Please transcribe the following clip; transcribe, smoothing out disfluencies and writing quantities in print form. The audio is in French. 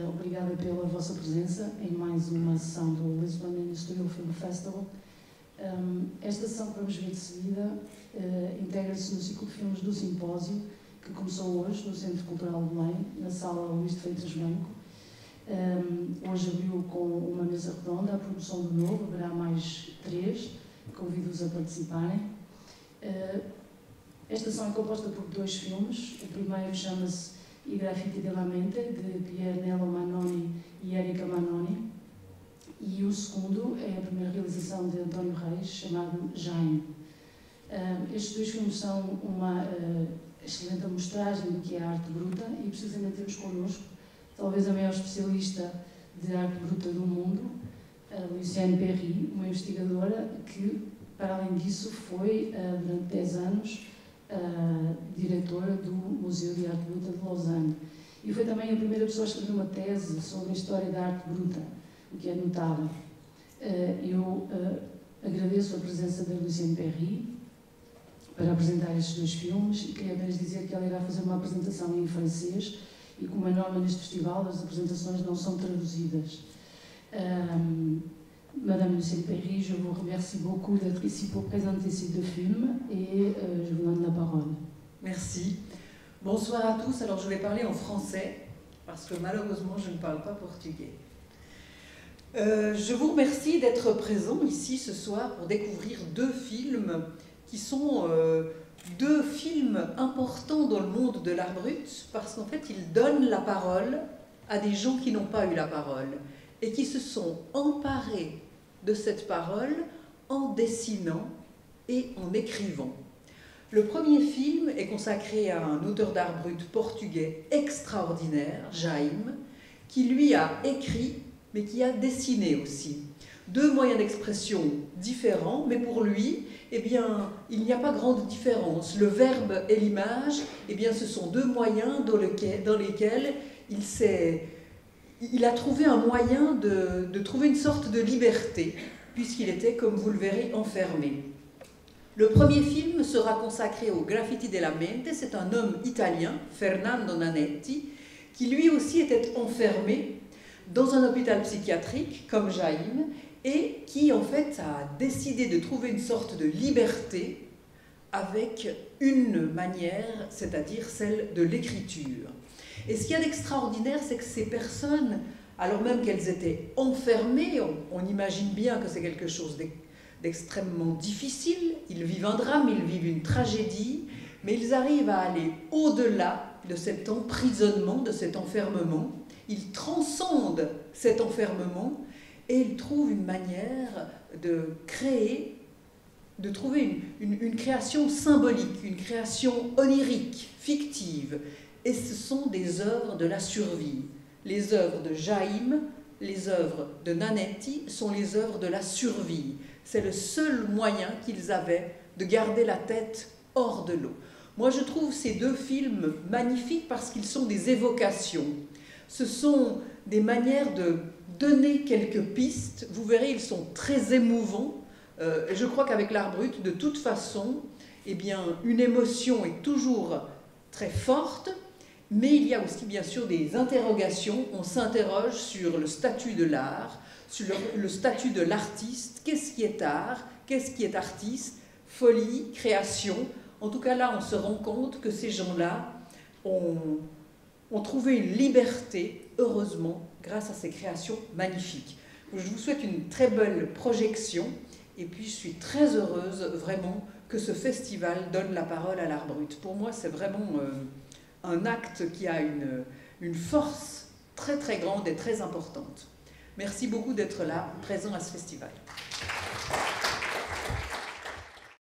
Obrigada pela vossa presença em mais uma sessão do Lisbon Industrial Film Festival. Esta sessão que vamos ver de seguida integra-se no ciclo de filmes do Simpósio, que começou hoje no Centro Cultural de Belém, na Sala Luís de Freitas Branco. Hoje abriu com uma mesa redonda, a promoção do novo, haverá mais 3, convido-os a participarem. Esta sessão é composta por 2 filmes. O primeiro chama-se I Graffiti della Mente, de Piernello Manoni e Erika Manoni, e o segundo é a primeira realização de António Reis, chamado Jaime. Estes 2 filmes são uma excelente amostragem do que é a arte bruta, e precisamente temos connosco talvez a maior especialista de arte bruta do mundo, a Lucienne Perry, uma investigadora que, para além disso, foi durante 10 anos diretora do Museu de Arte Bruta de Lausanne. E foi também a primeira pessoa a escrever uma tese sobre a história da arte bruta, o que é notável. Eu agradeço a presença da Lucienne Perry para apresentar estes 2 filmes, e queria apenas dizer que ela irá fazer uma apresentação em francês, e como é norma neste festival, as apresentações não são traduzidas. Madame Lucienne Perry, je vous remercie beaucoup d'être ici pour présenter ces 2 films, et je vous donne la parole. Merci. Bonsoir à tous. Alors je vais parler en français, parce que malheureusement je ne parle pas portugais. Je vous remercie d'être présents ici ce soir pour découvrir 2 films qui sont 2 films importants dans le monde de l'art brut, parce qu'en fait ils donnent la parole à des gens qui n'ont pas eu la parole et qui se sont emparés de cette parole en dessinant et en écrivant. Le premier film est consacré à un auteur d'art brut portugais extraordinaire, Jaime, qui lui a écrit, mais qui a dessiné aussi. 2 moyens d'expression différents, mais pour lui, eh bien, il n'y a pas grande différence. Le verbe et l'image, eh bien, ce sont 2 moyens dans lesquels il a trouvé un moyen de trouver une sorte de liberté, puisqu'il était, comme vous le verrez, enfermé. Le premier film sera consacré au Graffiti della Mente. C'est un homme italien, Fernando Nanetti, qui lui aussi était enfermé dans un hôpital psychiatrique, comme Jaime, et qui en fait a décidé de trouver une sorte de liberté avec une manière, c'est-à-dire celle de l'écriture. Et ce qu'il y a d'extraordinaire, c'est que ces personnes, alors même qu'elles étaient enfermées, on imagine bien que c'est quelque chose d'extrêmement difficile, ils vivent un drame, ils vivent une tragédie, mais ils arrivent à aller au-delà de cet emprisonnement, de cet enfermement. Ils transcendent cet enfermement et ils trouvent une manière de créer, de trouver une création symbolique, une création onirique, fictive. Et ce sont des œuvres de la survie. Les œuvres de Jaime, les œuvres de Nanetti sont les œuvres de la survie. C'est le seul moyen qu'ils avaient de garder la tête hors de l'eau. Moi, je trouve ces 2 films magnifiques parce qu'ils sont des évocations. Ce sont des manières de donner quelques pistes. Vous verrez, ils sont très émouvants. Je crois qu'avec l'art brut, de toute façon, eh bien, une émotion est toujours très forte, mais il y a aussi bien sûr des interrogations. On s'interroge sur le statut de l'art, sur le statut de l'artiste. Qu'est-ce qui est art? Qu'est-ce qui est artiste? Folie, création. En tout cas, là, on se rend compte que ces gens-là ont trouvé une liberté, heureusement, grâce à ces créations magnifiques. Je vous souhaite une très belle projection, et puis je suis très heureuse, vraiment, que ce festival donne la parole à l'art brut. Pour moi, c'est vraiment un acte qui a une force très très grande et très importante. Merci beaucoup d'être là, présent à ce festival.